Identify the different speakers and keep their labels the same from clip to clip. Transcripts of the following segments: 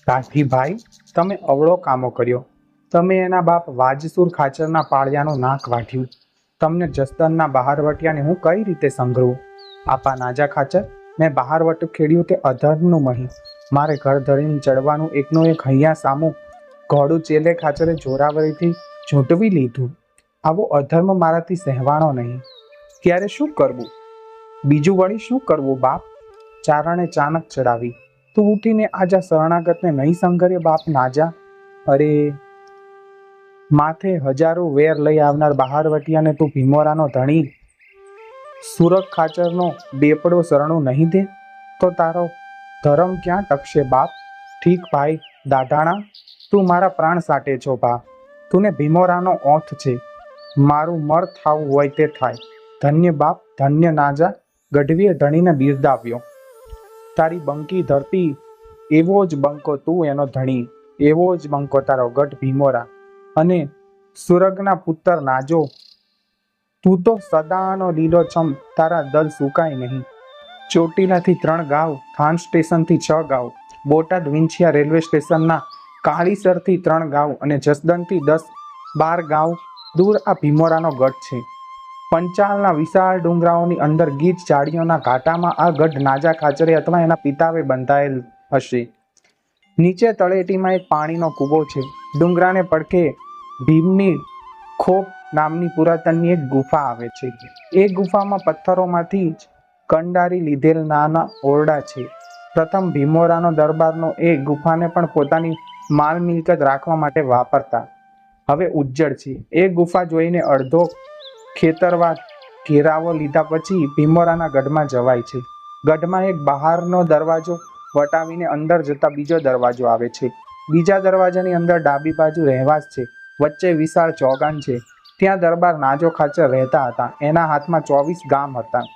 Speaker 1: ભાઈ, તમે અવળો કામો કર્યો. તમે એના બાપ વાજસુર ખાચરના પાળિયાનું નાક વાઢ્યું. તમને જસદણના બહારવટિયાને હું કઈ રીતે સંઘરું? આપા નાજા ખાચર, મેં બહારવટું ખેડ્યું તે અધર્મનું મહી. મારે ઘર ધરીને ચડવાનું એકનું એક હૈયા સામું ઘોડું ચેલે ખાચરે જોરાવરીથી ઝૂંટવી લીધું. આવો અધર્મ મારાથી સહેવાણો નહીં. ત્યારે શું કરવું? બીજું વળી શું કરવું બાપ? ચારણે ચાનક ચડાવી. તું ઉઠીને આજા શરણાગતને નહીં સંઘર્ય બાપ નાજા? અરે માથે હજારો વેર લઈ આવનાર બહારવટિયાને તું ભીમોરાનો ધણી સુરખ ખાચરનો બેપડો શરણું નહીં દે તો તારો ધર્મ ક્યાં ટકશે બાપ? ઠીક ભાઈ દાઢાણા, તું મારા પ્રાણ સાટે છો બા. તુને ભીમોરાનો ઓથ છે. મારું મર થાવું હોય તે થાય. ધન્ય બાપ, ધન્ય નાજા. ગઢવીએ ધણીને બિરદાવ્યો. તારી બંકી ધરતી, એવો જ બંકો તું એનો ધણી, એવો જ બંકો તારો ગઢ ભીમોરા. અને સુરગના પુત્ર નાજો, તું તો સદાનો લીલોછમ, તારા દલ સુકાય નહીં. ચોટીલાથી 3 ગાંવ, થાન સ્ટેશનથી 6 ગાંવ, બોટાદ વિંછિયા રેલવે સ્ટેશનના કાળીસરથી 3 ગાંવ અને જસદણથી 10-12 ગાંવ દૂર આ ભીમોરાનો ગઢ છે. પંચાલના વિશાળ ડુંગરાઓની અંદર ગીચ ઝાડીઓના ઘાટામાં આ ગઢ નાજા ખાચરે અથવા એના પિતાવે બંધાયેલ હશે. નીચે તળેટીમાં એક પાણીનો કૂવો છે. ડુંગરાને પડખે ભીમની ખોપ નામની પુરાતનની એક ગુફા આવે છે. એ ગુફામાં પથ્થરોમાંથી જ કંડારી લીધેલ નાના ઓરડા છે. પ્રથમ ભીમોરાનો દરબારનો એ ગુફાને પણ પોતાની માલ મિલકત રાખવા માટે વાપરતા. હવે ઉજ્જડ છે. એ ગુફા જોઈને અડધો ખેતરવા ઘેરાવો લીધા પછી ભીમોરાના ગઢમાં જવાય છે. ગઢમાં એક બહારનો દરવાજો વટાવીને અંદર જતા બીજો દરવાજો આવે છે. બીજા દરવાજાની અંદર ડાબી બાજુ રહેવાસ છે. વચ્ચે વિશાળ ચોગાન છે. ત્યાં દરબાર નાજો ખાચર રહેતા હતા. એના હાથમાં 24 ગામ હતા.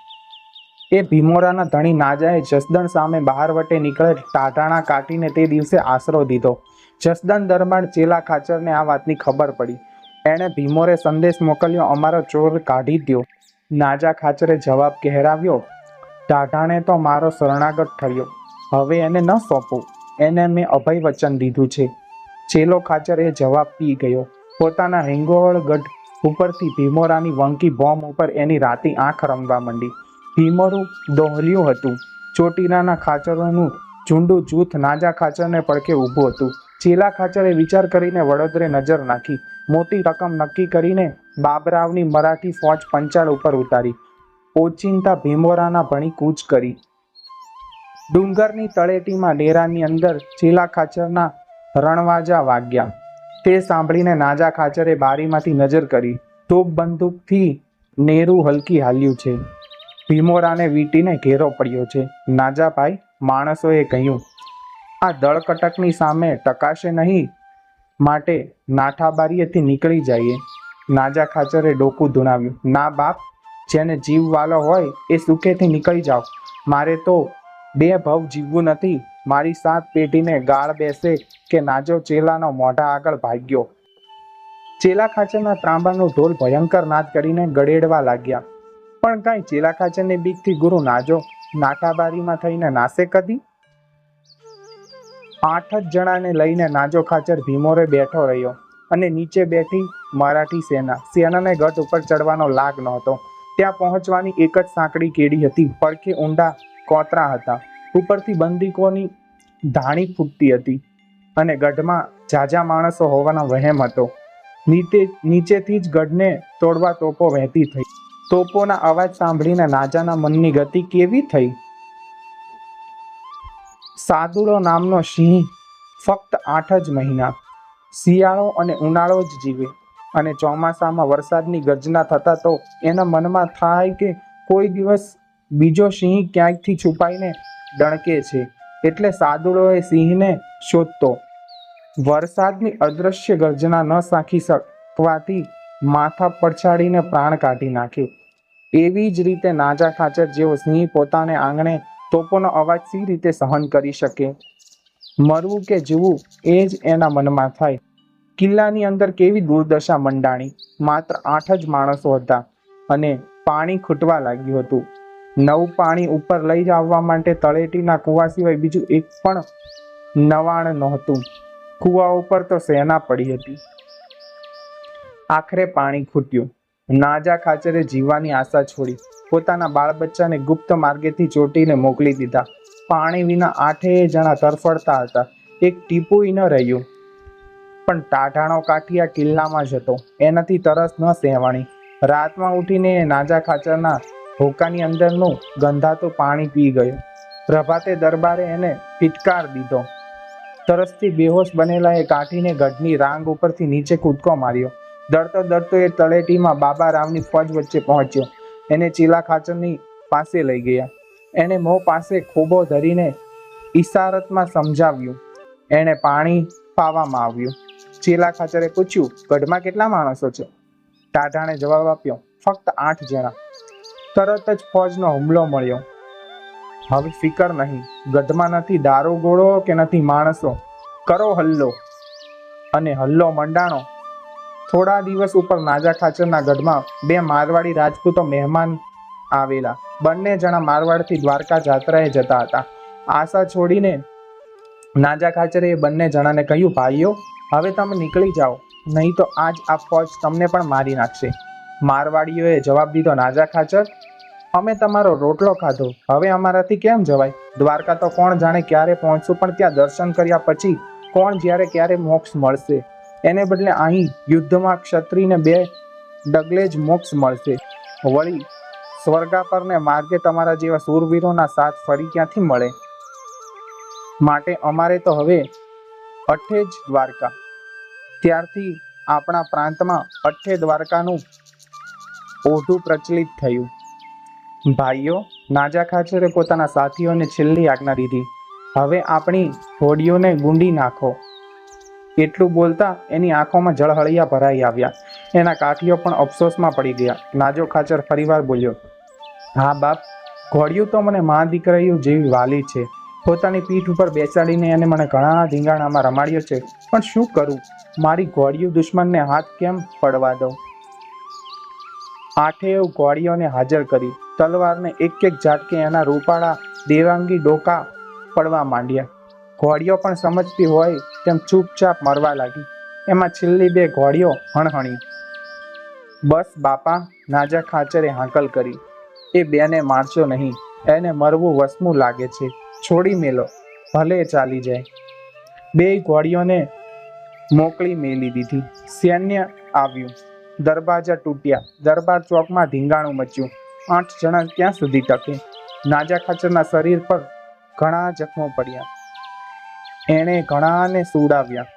Speaker 1: એ ભીમોરાના ધણી નાજાએ જસદણ સામે બહારવટે નીકળે ટાઢાણા કાઢીને તે દિવસે આશરો દીધો. જસદણ દરબાર ચેલા ખાચરને આ વાતની ખબર પડી. એણે ભીમોરે સંદેશ મોકલ્યો, અમારો ચોર કાઢી દ્યો. નાજા ખાચરે જવાબ કહેરાવ્યો, ટાઢાણે તો મારો શરણાગત ઠર્યો, હવે એને ન સોંપું. એને મેં અભય વચન દીધું છે. ચેલો ખાચર એ જવાબ પી ગયો. પોતાના હિંગોળ ગઢ ઉપરથી ભીમોરાની વંકી બોમ્બ ઉપર એની રાતી આંખ રમવા માંડી. ભીમોરું દોહલ્યું હતું. ચોટીલાના ખાચરોનું ઝુંડું જૂથ નાજા ખાચરને પડખે ઊભું હતું. ચેલા ખાચરે વિચાર કરીને વડોદરે નજર નાખી. મોટી રકમ નક્કી કરીને બાબરાવની મરાઠી ફોજ પંચાળ ઉપર ઉતારી. ઓચિંતા ભીમોરાના ભણી કૂચ કરી. ડુંગરની તળેટીમાં ડેરાની અંદર ચેલા ખાચરના રણવાજા વાગ્યા. તે સાંભળીને નાજા ખાચરે બારીમાંથી નજર કરી. તોપ બંદૂકથી નેરું હલકી હાલ્યું છે. ભીમોરાને વીંટીને ઘેરો પડ્યો છે. નાજાભાઈ, માણસોએ કહ્યું, આ દળકટકની સામે ટકાશે નહીં, માટે નાઠાબારીએથી નીકળી જઈએ. નાજા ખાચરે ડોકું ધુણાવ્યું. ના બાપ, જેને જીવ વાલો હોય એ સુખેથી નીકળી જાઓ. મારે તો 2 ભવ જીવવું નથી. મારી 7 પેઢીને ગાળ બેસે કે નાજો ચેલાનો મોઢા આગળ ભાગ્યો. ચેલા ખાચરના ત્રાંબાનો ઢોલ ભયંકર નાદ કરીને ગળેડવા લાગ્યા. પણ કાંઈ ચેલા ખાચરની બીકથી ગુરુ નાજો નાઠાબારીમાં થઈને નાસે કદી? 8 જ જણાને લઈને નાજો ખાચર ભીમોરે બેઠો રહ્યો અને નીચે બેઠી મરાઠી સેના. સેનાને ગઢ ઉપર ચડવાનો લાગ નહોતો. ત્યાં પહોંચવાની એક જ સાંકડી કેડી હતી. પડખે ઊંડા કોતરા હતા. ઉપરથી બંદૂકોની ધાણી ફૂટતી હતી અને ગઢમાં ઝાઝા માણસો હોવાનો વહેમ હતો. નીચેથી જ ગઢને તોડવા તોપો વહેતી થઈ. તોપોના અવાજ સાંભળીને નાજાના મનની ગતિ કેવી થઈ. સાદુડો નામનો સિંહ ફક્ત 8 જ મહિના શિયાળો અને ઉનાળો જ જીવે અને ચોમાસામાં વરસાદની ગર્જના થતા તો એના મનમાં થાય કે કોઈ દિવસ બીજો સિંહ ક્યાંકથી છુપાઈને ડણકે છે. એટલે સાદુડો એ સિંહને શોધતો. વરસાદની અદૃશ્ય ગર્જના ન સાંખી શકવાથી માથા પડછાડીને પ્રાણ કાઢી નાખે. એવી જ રીતે નાજા ખાચર જેવો સિંહ પોતાને આંગણે તોપોનો અવાજ સી રીતે સહન કરી શકે? મરવું કે જીવવું એ જ એના મનમાં થાય. કિલ્લાની અંદર કેવી દુર્દશા મંડાણી. માત્ર 8 જ માણસો હતા અને પાણી ખૂટવા લાગ્યું હતું. નવું પાણી ઉપર લઈ આવવા માટે તળેટીના કૂવા સિવાય બીજું એક પણ નવાણ નહોતું. કૂવા ઉપર તો સેના પડી હતી. આખરે પાણી ખૂટ્યું. નાજા ખાચરે જીવવાની આશા છોડી. પોતાના બાળ બચ્ચાને ગુપ્ત માર્ગેથી ચોટીને મોકલી દીધા. પાણી વિના 8 જણા તરફડતા હતા. એક ટીપુય ન રહ્યું. પણ ટાઢાણો કાઠિયા કિલ્લામાં જ હતો. એનાથી તરસ ન સહેવાણી. રાતમાં ઉઠીને એ નાજા ખાચરના હોકાની અંદરનું ગંધાતું પાણી પી ગયો. પ્રભાતે દરબારે એને ફિટકાર દીધો. તરસથી બેહોશ બનેલા એ કાઠીને ગઢની રાંગ ઉપરથી નીચે કૂદકો માર્યો. દરતો દરતો એ તળેટીમાં બાબા રાવની ફોજ વચ્ચે પહોંચ્યો. એને ચીલા ખાચરની પાસે લઈ ગયા. એને મોં પાસે ખોબો ધરીને ઈશારતમાં સમજાવ્યું. એણે પાણી પાવામાં આવ્યું. ચીલા ખાચરે પૂછ્યું, ગઢમાં કેટલા માણસો છે? ટાઢાણે જવાબ આપ્યો, ફક્ત 8 જણા. તરત જ ફોજનો હુમલો મળ્યો. હવે ફિકર નહીં. ગઢમાં નથી દારૂગોળો કે નથી માણસો. કરો હલ્લો. અને હલ્લો મંડાણો. થોડા દિવસ ઉપર નાજા ખાચરના ગઢમાં 2 મારવાડી રાજપૂતો મહેમાન આવેલા. બંને જણા મારવાડથી દ્વારકા જાત્રાએ જતા હતા. આશા છોડીને નાજા ખાચરે એ બંને જણાને કહ્યું, ભાઈઓ, હવે તમે નીકળી જાઓ, નહીં તો આજ આ ફોજ તમને પણ મારી નાખશે. મારવાડીઓએ જવાબ દીધો, નાજા ખાચર, અમે તમારો રોટલો ખાધો, હવે અમારાથી કેમ જવાય? દ્વારકા તો કોણ જાણે ક્યારે પહોંચશું, પણ ત્યાં દર્શન કર્યા પછી કોણ જ્યારે ક્યારે મોક્ષ મળશે. એને બદલે અહીં યુદ્ધમાં ક્ષત્રિયને 2 ડગલે જ મોક્ષ મળશે. વળી સ્વર્ગાપરને માર્ગે તમારા જેવા શૂરવીરોના સાથ ફરી ક્યાંથી મળે? માટે અમારે તો હવે અઠે જ દ્વારકા. ત્યારથી આપણા પ્રાંતમાં અઠે દ્વારકાનું ઓઢું પ્રચલિત થયું. ભાઈઓ, નાજા ખાચરે પોતાના સાથીઓને છેલ્લી આજ્ઞા દીધી, હવે આપણી હોડીઓને ગુંડી નાખો. એટલું બોલતા એની આંખોમાં જળહળિયા ભરાઈ આવ્યા. એના કાઠીઓ પણ અફસોસમાં પડી ગયા. નાજો ખાચર ફરીવાર બોલ્યો, હા બાપ, ઘોડિયું તો મને મા દીકરીઓ જેવી વાલી છે. પોતાની પીઠ ઉપર બેસાડીને એને મને ઘણા ધીંગાણામાં રમાડ્યો છે, પણ શું કરું? મારી ઘોડિયું દુશ્મનને હાથ કેમ પડવા દઉં? 8 ઘોડીઓને હાજર કરી. તલવારને એક એક ઝાટકે એના રૂપાળા દેવાંગી ડોકા પડવા માંડ્યા. ઘોડીઓ પણ સમજતી હોય તેમ ચૂપચાપ મરવા લાગી. એમાં છેલ્લી 2 ઘોડીઓ હણહણી. બસ બાપા, નાજા ખાચરે હાંકલ કરી, એ 2ને મારશો નહીં. એને મરવું વસમું લાગે છે. છોડી મેલો, ભલે ચાલી જાય. 2 ઘોડીઓને મોકલી મેલી દીધી. સૈન્ય આવ્યું. દરવાજા તૂટ્યા. દરબાર ચોકમાં ધીંગાણું મચ્યું. 8 જણા ક્યાં સુધી ટકે? નાજા ખાચરના શરીર પર ઘણા જખમો પડ્યા. એણે ઘણાને સુડાવ્યા.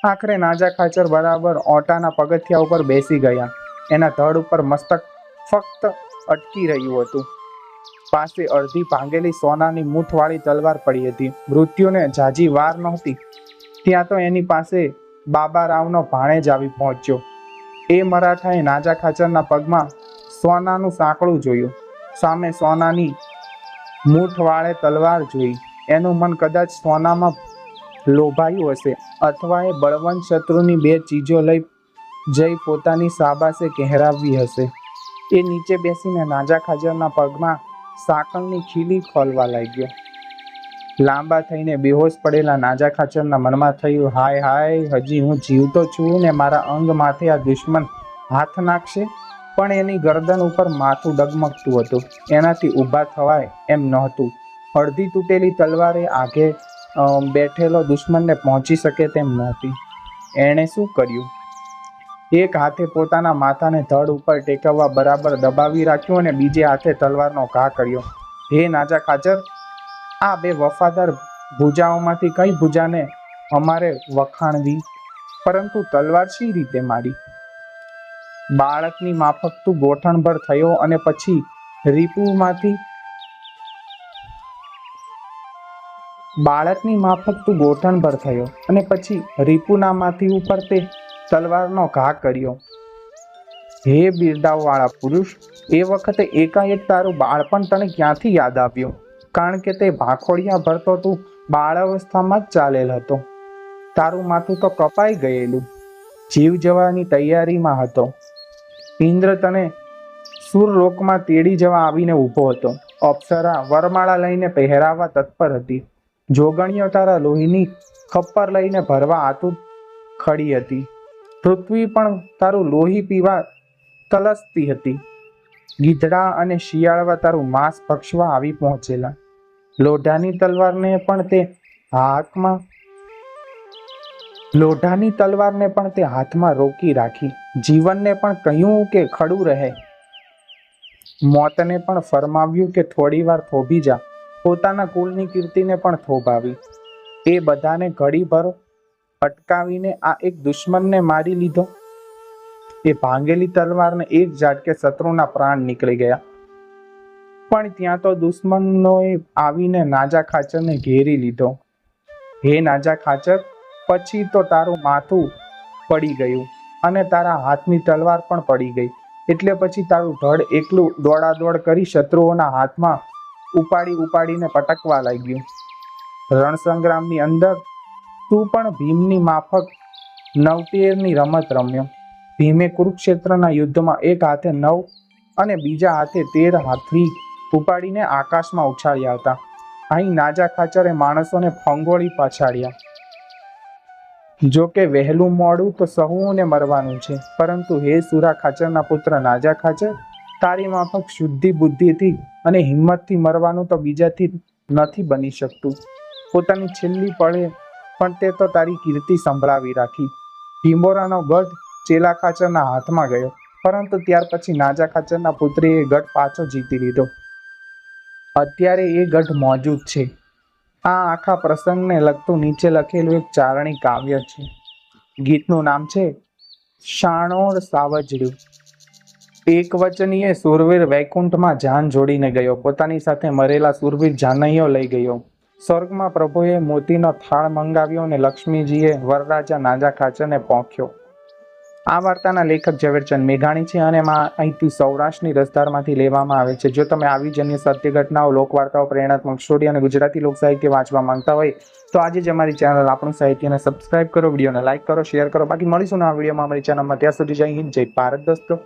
Speaker 1: આખરે નાજા ખાચર બરાબર ઓટાના પગથિયા ઉપર બેસી ગયા. એના ધડ ઉપર મસ્તક ફક્ત અટકી રહ્યું હતું. પાસે અડધી ભાંગેલી સોનાની મૂઠવાળી તલવાર પડી હતી. મૃત્યુને ઝાઝી વાર નહોતી. ત્યાં તો એની પાસે બાબા રાવનો ભાણેજ આવી પહોંચ્યો. એ મરાઠાએ નાજા ખાચરના પગમાં સોનાનું સાંકળું જોયું. સામે સોનાની મૂઠવાળે તલવાર જોઈ. એનું મન કદાચ સોનામાં લોભાયું હશે, અથવા એ બળવંત શત્રુની 2 ચીજો લઈ જઈ પોતાની સાબાસે કહેરાવવી હશે. એ નીચે બેસીને નાજા ખાચરના પગમાં સાંકળની ખીલી ખોલવા લાગ્યો. લાંબા થઈને બેહોશ પડેલા નાજા ખાચરના મનમાં થયું, હાય હાય, હજી હું જીવતો છું ને મારા અંગ માથે આ દુશ્મન હાથ નાખશે. પણ એની ગરદન ઉપર માથું ડગમગતું હતું. એનાથી ઊભા થવાય એમ નહોતું. અડધી તૂટેલી તલવારે આગે બેઠેલો દુશ્મનને પહોંચી શકે તેમ નહોતી. એણે શું કર્યું? એક હાથે પોતાના માથાને ધડ ઉપર ટેકવવા બરાબર દબાવી રાખ્યું અને બીજે હાથે તલવારનો ઘા કર્યો. હે નાજા ખાચર, આ 2 વફાદાર ભુજાઓમાંથી કઈ ભુજાને અમારે વખાણવી? પરંતુ તલવાર શી રીતે મારી? બાળકની માફક તું ગોઠણભર થયો અને પછી રીપુમાંથી રીપુના માથી ઉપર તે તલવારનો ઘા કર્યો. હે બિરદાવવાળા પુરુષ, એ વખતે એકાએક તારું બાળપણ તને ક્યાંથી યાદ આવ્યું? કારણ કે તે ભાખોડિયા ભરતો તું બાળાવસ્થામાં જ ચાલેલ હતો. તારું માથું તો કપાઈ ગયેલું. જીવ જવાની તૈયારીમાં હતો. ઇન્દ્ર તને સુરલોકમાં તેડી જવા આવીને ઊભો હતો. અપ્સરા વરમાળા લઈને પહેરાવવા તત્પર હતી. જોગણીઓ તારા લોહીની ખપ્પર લઈને ભરવા આતુર ખડી હતી. પૃથ્વી પણ તારું લોહી પીવા તલસતી હતી. ગીધડા અને શિયાળવા તારું માંસ ભક્ષવા આવી પહોંચેલા. લોઢાની તલવારને પણ તે હાથમાં રોકી રાખી. જીવનને પણ કહ્યું કે ખડું રહે. મોતને પણ ફરમાવ્યું કે થોડી વાર થોભી જા. પોતાના કુળની કીર્તિને પણ થોભાવી. એ બધાને ઘડીભર અટકાવીને આ એક દુશ્મનને મારી લીધો. એ ભાંગેલી તલવારને એક ઝાટકે શત્રુના પ્રાણ નીકળી ગયા. પણ ત્યાં તો દુશ્મનોએ આવીને નાજા ખાચરને ઘેરી લીધો. હે નાજા ખાચર, પછી તો તારું માથું પડી ગયું અને તારા હાથની તલવાર પણ પડી ગઈ. એટલે પછી તારું ધડ એકલું દોડાદોડ કરી શત્રુઓના હાથમાં ઉપાડીને પટકવા લાગ્યું. રણસંગ્રામની અંદર તું પણ ભીમની માફક નવટેરની રમત રમ્યો. ભીમે કુરુક્ષેત્રના યુદ્ધમાં એક હાથે 9 અને બીજા હાથે 13 હાથી ઉપાડીને આકાશમાં ઉછાળ્યા હતા. અહીં નાજા ખાચરે માણસોને ફંગોળી પછાડ્યા. જો કે વહેલું મોડું તો સહુઓને મરવાનું છે, પરંતુ હે સુરા ખાચરના પુત્ર નાજા ખાચર, તારી માફક શુદ્ધિ બુદ્ધિથી અને હિંમતથી મરવાનું તો બીજાથી નથી બની શકતું. પોતાની છેલ્લી પળે પણ તે તો તારી કીર્તિ સંભળાવી રાખી. ભીમોરાનો ગઢ ચેલા ખાચરના હાથમાં ગયો, પરંતુ ત્યાર પછી નાજા ખાચરના પુત્રીએ ગઢ પાછો જીતી લીધો. અત્યારે એ ગઢ મોજૂદ છે. આ આખા પ્રસંગને લગતું નીચે લખેલું એક ચારણી કાવ્ય છે. ગીતનું નામ છે શાણોર સાવજડું. એક વચનીએ સુરવીર વૈકુંઠમાં જાન જોડીને ગયો. પોતાની સાથે મરેલા સુરવીર જાનૈયો લઈ ગયો. સ્વર્ગમાં પ્રભુએ મોતીનો થાળ મંગાવ્યો અને લક્ષ્મીજીએ વરરાજા નાજા ખાચરને પોંખ્યો. આ વાર્તાના લેખક ઝવેરચંદ મેઘાણી છે અને અહીંથી સૌરાષ્ટ્રની રસધારમાંથી લેવામાં આવે છે. જો તમે આવી જ અન્ય સત્ય ઘટનાઓ, લોકવાર્તાઓ, પ્રેરણાત્મક સ્ટોરી અને ગુજરાતી લોકસાહિત્ય વાંચવા માંગતા હોય તો આજે જ અમારી ચેનલ આપણું સાહિત્યને સબસ્ક્રાઇબ કરો, વિડીયોને લાઇક કરો, શેર કરો. બાકી મળીશું નવા વિડીયોમાં અમારી ચેનલમાં. ત્યાં સુધી જય હિન્દ, જય ભારત દોસ્તો.